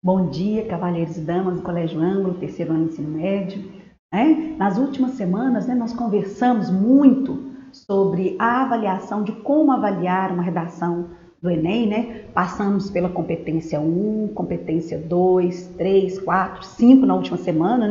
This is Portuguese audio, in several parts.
Bom dia, cavalheiros e damas do Colégio Ângulo, terceiro ano do ensino médio. Nas últimas semanas, nós conversamos muito sobre a avaliação de como avaliar uma redação do Enem, Passamos pela competência 1, competência 2, 3, 4, 5 na última semana,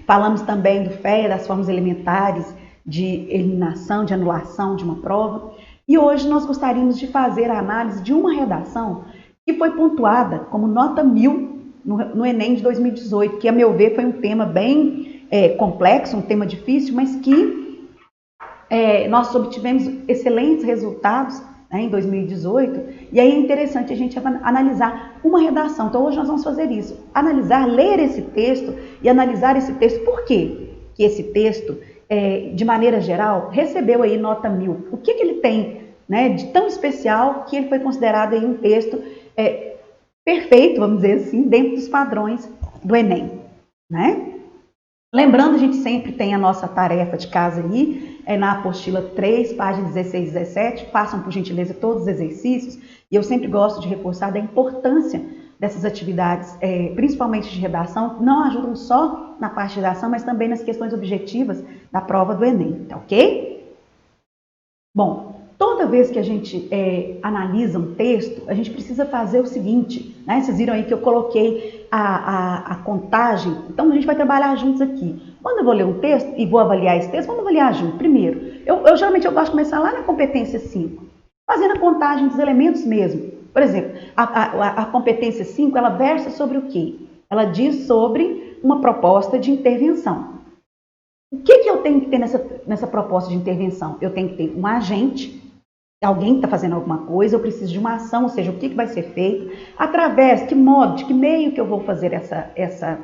Falamos também do FEA, das formas elementares de eliminação, de anulação de uma prova. E hoje nós gostaríamos de fazer a análise de uma redação que foi pontuada como nota 1000 no Enem de 2018, que, a meu ver, foi um tema bem complexo, um tema difícil, mas que nós obtivemos excelentes resultados em 2018, e aí é interessante a gente analisar uma redação. Então, hoje nós vamos fazer isso, ler esse texto e analisar esse texto. Por quê que esse texto, de maneira geral, recebeu aí nota 1000? O que ele tem de tão especial que ele foi considerado aí um texto perfeito, vamos dizer assim, dentro dos padrões do Enem, Lembrando, a gente sempre tem a nossa tarefa de casa aí, na apostila 3, páginas 16 e 17, façam por gentileza todos os exercícios, e eu sempre gosto de reforçar da importância dessas atividades, principalmente de redação, não ajudam só na parte de redação, mas também nas questões objetivas da prova do Enem, tá ok? Bom, toda vez que a gente analisa um texto, a gente precisa fazer o seguinte, Vocês viram aí que eu coloquei a contagem, então a gente vai trabalhar juntos aqui. Quando eu vou ler um texto e vou avaliar esse texto, vamos avaliar junto. Primeiro, geralmente eu gosto de começar lá na competência 5, fazendo a contagem dos elementos mesmo. Por exemplo, a competência 5, ela versa sobre o quê? Ela diz sobre uma proposta de intervenção. O que eu tenho que ter nessa proposta de intervenção? Eu tenho que ter um agente, alguém que está fazendo alguma coisa, eu preciso de uma ação, ou seja, o que vai ser feito, através, que modo, de que meio que eu vou fazer essa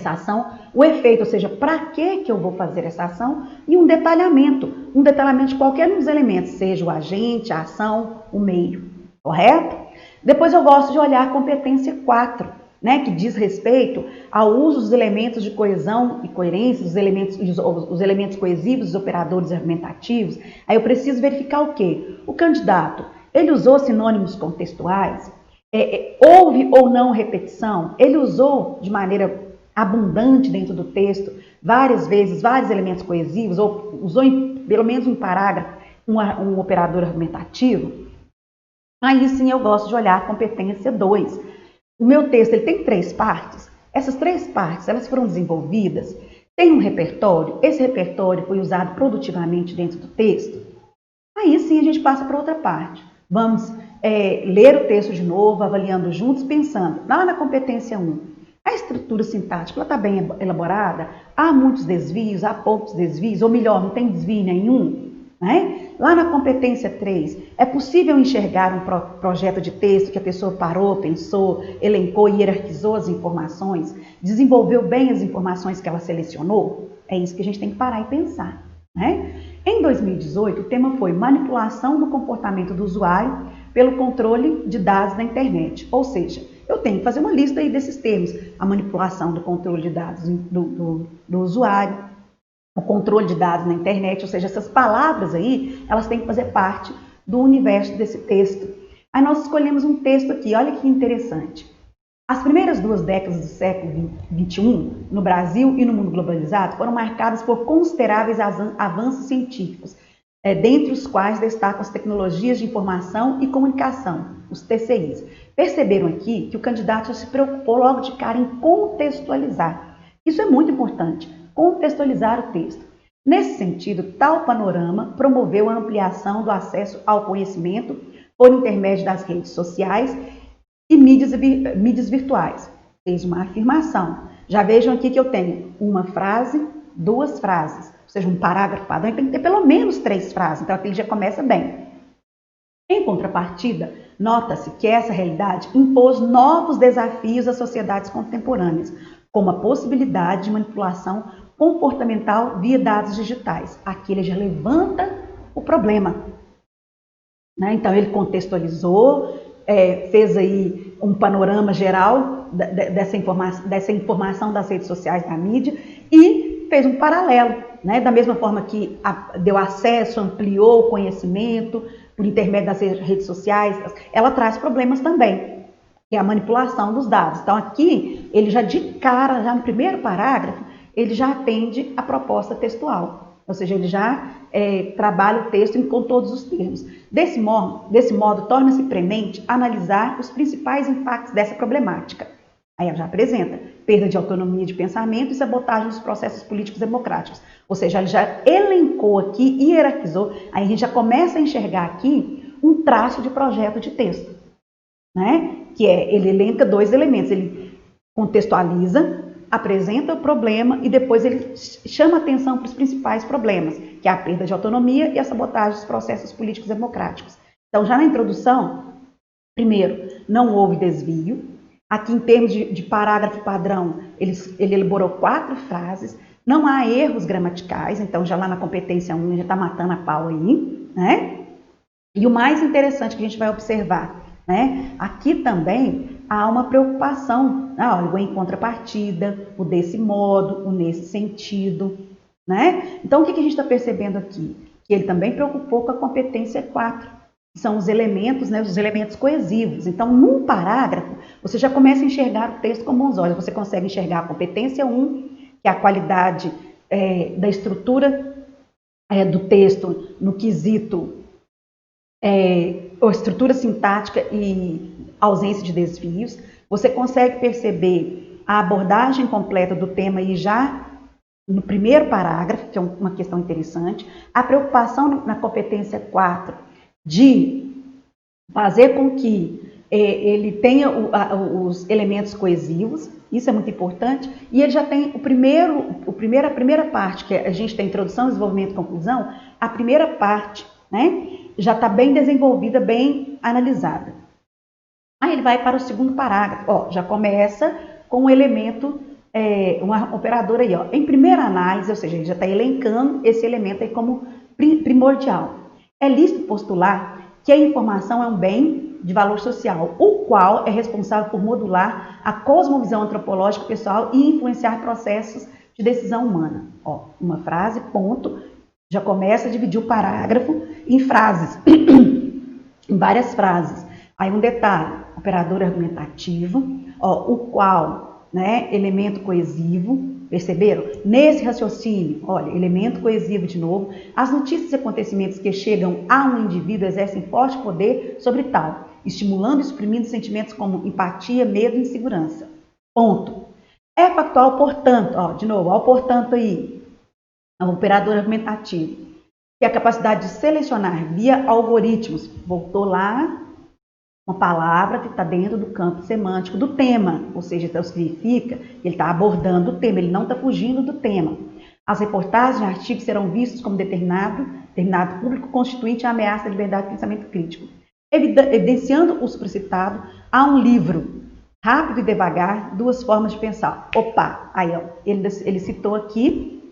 ação, o efeito, ou seja, para que eu vou fazer essa ação, e um detalhamento de qualquer um dos elementos, seja o agente, a ação, o meio, correto? Depois eu gosto de olhar a competência 4, que diz respeito ao uso dos elementos de coesão e coerência, os elementos coesivos, os operadores argumentativos. Aí eu preciso verificar o quê? O candidato, ele usou sinônimos contextuais? Houve ou não repetição? Ele usou de maneira abundante dentro do texto, várias vezes, vários elementos coesivos, ou usou pelo menos um parágrafo, um operador argumentativo? Aí sim eu gosto de olhar a competência 2. O meu texto ele tem 3 partes. Essas 3 partes, elas foram desenvolvidas, tem um repertório, esse repertório foi usado produtivamente dentro do texto. Aí sim a gente passa para outra parte. Vamos ler o texto de novo, avaliando juntos, pensando lá na competência 1. A estrutura sintática está bem elaborada? Há muitos desvios, há poucos desvios, ou melhor, não tem desvio nenhum? Lá na competência 3, é possível enxergar um projeto de texto que a pessoa parou, pensou, elencou e hierarquizou as informações, desenvolveu bem as informações que ela selecionou? É isso que a gente tem que parar e pensar. Em 2018, o tema foi manipulação do comportamento do usuário pelo controle de dados da internet. Ou seja, eu tenho que fazer uma lista aí desses termos. A manipulação do controle de dados do usuário, o controle de dados na internet, ou seja, essas palavras aí, elas têm que fazer parte do universo desse texto. Aí nós escolhemos um texto aqui, olha que interessante. As primeiras 2 décadas do século XXI, no Brasil e no mundo globalizado, foram marcadas por consideráveis avanços científicos, dentre os quais destacam as tecnologias de informação e comunicação, os TCIs. Perceberam aqui que o candidato já se preocupou logo de cara em contextualizar. Isso é muito importante, contextualizar o texto. Nesse sentido, tal panorama promoveu a ampliação do acesso ao conhecimento por intermédio das redes sociais e mídias virtuais. Fez uma afirmação. Já vejam aqui que eu tenho uma frase, 2 frases, ou seja, um parágrafo padrão, tem que ter pelo menos 3 frases, então aqui ele já começa bem. Em contrapartida, nota-se que essa realidade impôs novos desafios às sociedades contemporâneas, como a possibilidade de manipulação comportamental via dados digitais. Aqui ele já levanta o problema. Então ele contextualizou, fez aí um panorama geral dessa informação das redes sociais, da mídia, e fez um paralelo, da mesma forma que deu acesso, ampliou o conhecimento por intermédio das redes sociais, ela traz problemas também. que é a manipulação dos dados. Então, aqui, ele já de cara, já no primeiro parágrafo, ele já atende a proposta textual. Ou seja, ele já trabalha o texto com todos os termos. Desse modo, torna-se premente analisar os principais impactos dessa problemática. Aí ela já apresenta perda de autonomia de pensamento e sabotagem dos processos políticos democráticos. Ou seja, ele já elencou aqui, hierarquizou, aí a gente já começa a enxergar aqui um traço de projeto de texto, né? Que ele elenca dois elementos, ele contextualiza, apresenta o problema e depois ele chama atenção para os principais problemas, que é a perda de autonomia e a sabotagem dos processos políticos democráticos. Então, já na introdução, primeiro, não houve desvio. Aqui, em termos de parágrafo padrão, ele elaborou 4 frases. Não há erros gramaticais, então já lá na competência 1 já está matando a pau aí, né? E o mais interessante que a gente vai observar, né? Aqui também há uma preocupação, olha, o em contrapartida, o desse modo, o nesse sentido, né? Então, o que a gente está percebendo aqui? Que ele também preocupou com a competência 4, que são os elementos, né, os elementos coesivos. Então, num parágrafo, você já começa a enxergar o texto com bons olhos. Você consegue enxergar a competência 1, que é a qualidade da estrutura do texto no quesito ou estrutura sintática e ausência de desvios. Você consegue perceber a abordagem completa do tema e já no primeiro parágrafo, que é uma questão interessante. A preocupação na competência 4 de fazer com que ele tenha os elementos coesivos, isso é muito importante, e ele já tem a primeira parte, que a gente tem introdução, desenvolvimento e conclusão, a primeira parte, né, já está bem desenvolvida, bem analisada. Aí ele vai para o segundo parágrafo, já começa com um elemento, uma operadora aí, em primeira análise, ou seja, ele já está elencando esse elemento aí como primordial. É lícito postular que a informação é um bem de valor social, o qual é responsável por modular a cosmovisão antropológica pessoal e influenciar processos de decisão humana. Uma frase, ponto, já começa a dividir o parágrafo em frases, em várias frases. Aí um detalhe, operador argumentativo, o qual, né, elemento coesivo, perceberam? Nesse raciocínio, olha, elemento coesivo de novo, as notícias e acontecimentos que chegam a um indivíduo exercem forte poder sobre tal, estimulando e suprimindo sentimentos como empatia, medo e insegurança. Ponto. É factual, portanto, de novo, portanto aí, o operador argumentativo, que é a capacidade de selecionar via algoritmos, voltou lá, uma palavra que está dentro do campo semântico do tema, ou seja, então significa que ele está abordando o tema, ele não está fugindo do tema. As reportagens e artigos serão vistos como determinado público constituinte a ameaça à liberdade de pensamento crítico. Evidenciando o suplicitado, há um livro, Rápido e Devagar, Duas Formas de Pensar. Aí ele citou aqui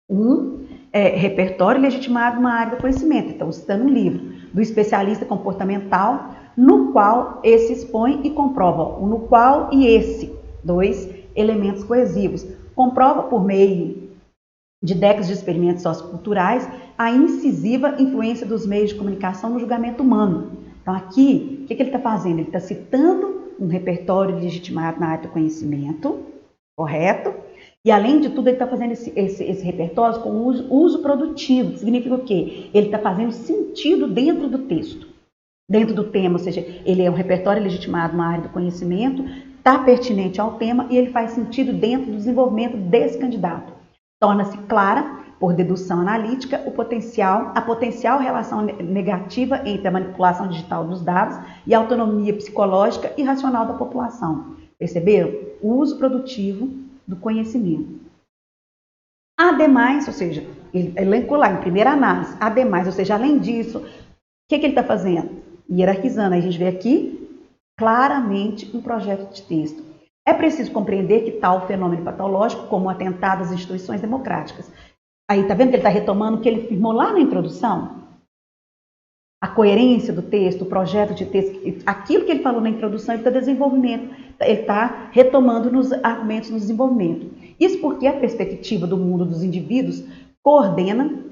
um repertório legitimado na área do conhecimento, então citando um livro do especialista comportamental, no qual esse expõe e comprova, no qual e esse, 2 elementos coesivos. Comprova por meio de décadas de experimentos socioculturais a incisiva influência dos meios de comunicação no julgamento humano. Então aqui, o que ele está fazendo? Ele está citando um repertório legitimado na área do conhecimento, correto? E além de tudo, ele está fazendo esse repertório com uso produtivo, que significa o quê? Ele está fazendo sentido dentro do texto. Dentro do tema, ou seja, ele é um repertório legitimado na área do conhecimento, está pertinente ao tema e ele faz sentido dentro do desenvolvimento desse candidato. Torna-se clara, por dedução analítica, a potencial relação negativa entre a manipulação digital dos dados e a autonomia psicológica e racional da população. Perceberam? O uso produtivo do conhecimento. Ademais, ou seja, ele elencou lá em primeira análise, ademais, ou seja, além disso, o que ele está fazendo? Hierarquizando, aí a gente vê aqui claramente um projeto de texto. É preciso compreender que tal fenômeno patológico, como o atentado às instituições democráticas. Aí, está vendo que ele está retomando o que ele firmou lá na introdução? A coerência do texto, o projeto de texto, aquilo que ele falou na introdução, ele está desenvolvimento, ele está retomando nos argumentos no desenvolvimento. Isso porque a perspectiva do mundo dos indivíduos coordena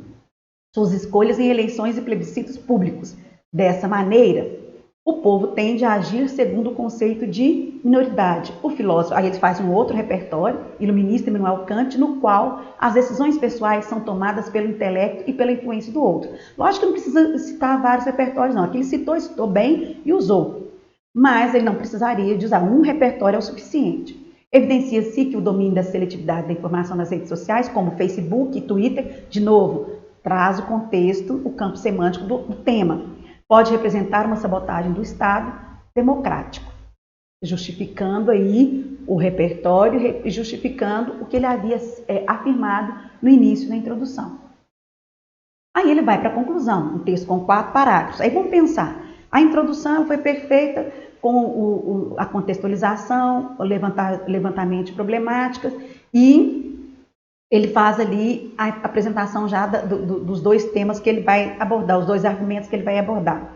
suas escolhas em eleições e plebiscitos públicos. Dessa maneira, o povo tende a agir segundo o conceito de minoridade. O filósofo, aí ele faz um outro repertório, iluminista Immanuel Kant, no qual as decisões pessoais são tomadas pelo intelecto e pela influência do outro. Lógico que não precisa citar vários repertórios, não. Aqui ele citou bem e usou. Mas ele não precisaria de usar um repertório, é o suficiente. Evidencia-se que o domínio da seletividade da informação nas redes sociais, como Facebook e Twitter, de novo, traz o contexto, o campo semântico do tema. Pode representar uma sabotagem do Estado democrático, justificando aí o repertório e justificando o que ele havia afirmado no início da introdução. Aí ele vai para a conclusão, um texto com 4 parágrafos. Aí vamos pensar, a introdução foi perfeita com a contextualização, o levantamento de problemáticas e ele faz ali a apresentação já dos 2 temas que ele vai abordar, os 2 argumentos que ele vai abordar.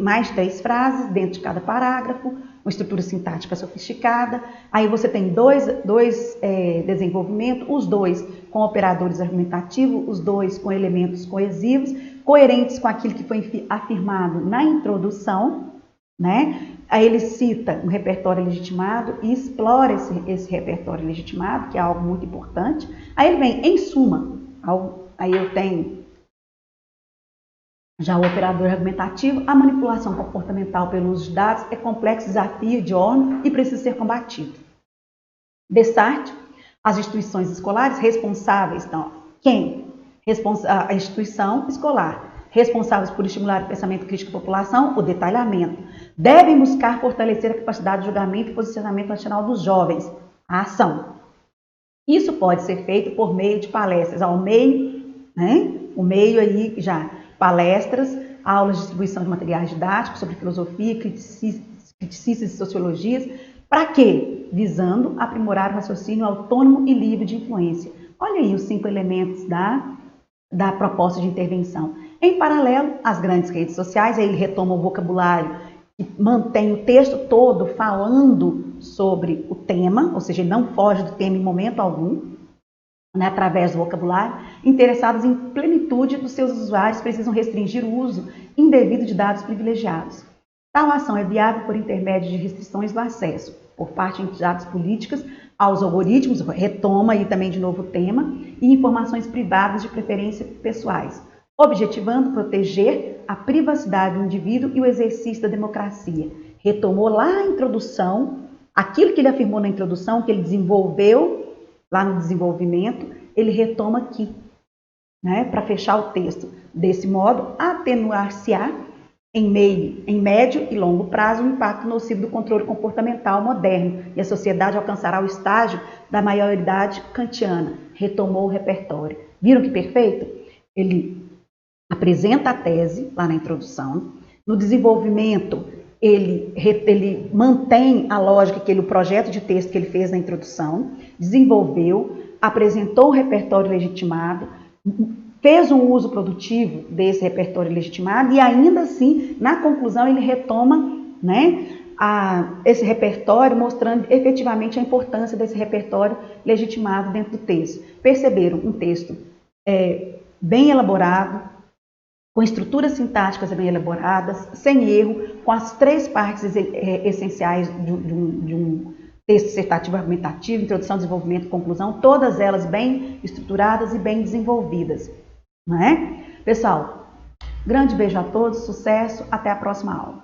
Mais 3 frases dentro de cada parágrafo, uma estrutura sintática sofisticada. Aí você tem dois desenvolvimentos, os 2 com operadores argumentativos, os 2 com elementos coesivos, coerentes com aquilo que foi afirmado na introdução, né? Aí ele cita um repertório legitimado e explora esse repertório legitimado, que é algo muito importante. Aí ele vem, em suma, aí eu tenho já o operador argumentativo, a manipulação comportamental pelo uso de dados é complexo desafio de ordem e precisa ser combatido. Destarte, as instituições escolares responsáveis, então, quem? A instituição escolar. Responsáveis por estimular o pensamento crítico da população, o detalhamento. Devem buscar fortalecer a capacidade de julgamento e posicionamento racional dos jovens, a ação. Isso pode ser feito por meio de palestras, ao meio, né? O meio aí já, palestras, aulas de distribuição de materiais didáticos sobre filosofia, criticistas e sociologias. Para quê? Visando aprimorar o raciocínio autônomo e livre de influência. Olha aí os 5 elementos da proposta de intervenção. Em paralelo, as grandes redes sociais, aí ele retoma o vocabulário e mantém o texto todo falando sobre o tema, ou seja, ele não foge do tema em momento algum, né, através do vocabulário. Interessados em plenitude dos seus usuários precisam restringir o uso indevido de dados privilegiados. Tal ação é viável por intermédio de restrições do acesso, por parte de entidades políticas, aos algoritmos, retoma aí também de novo o tema, e informações privadas de preferência pessoais, objetivando proteger a privacidade do indivíduo e o exercício da democracia. Retomou lá a introdução, aquilo que ele afirmou na introdução, que ele desenvolveu lá no desenvolvimento, ele retoma aqui, né, para fechar o texto. Desse modo, atenuar-se-á em médio e longo prazo o impacto nocivo do controle comportamental moderno e a sociedade alcançará o estágio da maioridade kantiana. Retomou o repertório. Viram que perfeito? Ele apresenta a tese lá na introdução. No desenvolvimento, ele mantém a lógica, o projeto de texto que ele fez na introdução, desenvolveu, apresentou o repertório legitimado, fez um uso produtivo desse repertório legitimado e ainda assim, na conclusão, ele retoma, né, esse repertório, mostrando efetivamente a importância desse repertório legitimado dentro do texto. Perceberam? Um texto bem elaborado, com estruturas sintáticas bem elaboradas, sem erro, com as 3 partes essenciais de um texto dissertativo argumentativo, introdução, desenvolvimento e conclusão, todas elas bem estruturadas e bem desenvolvidas. Não é? Pessoal, grande beijo a todos, sucesso, até a próxima aula.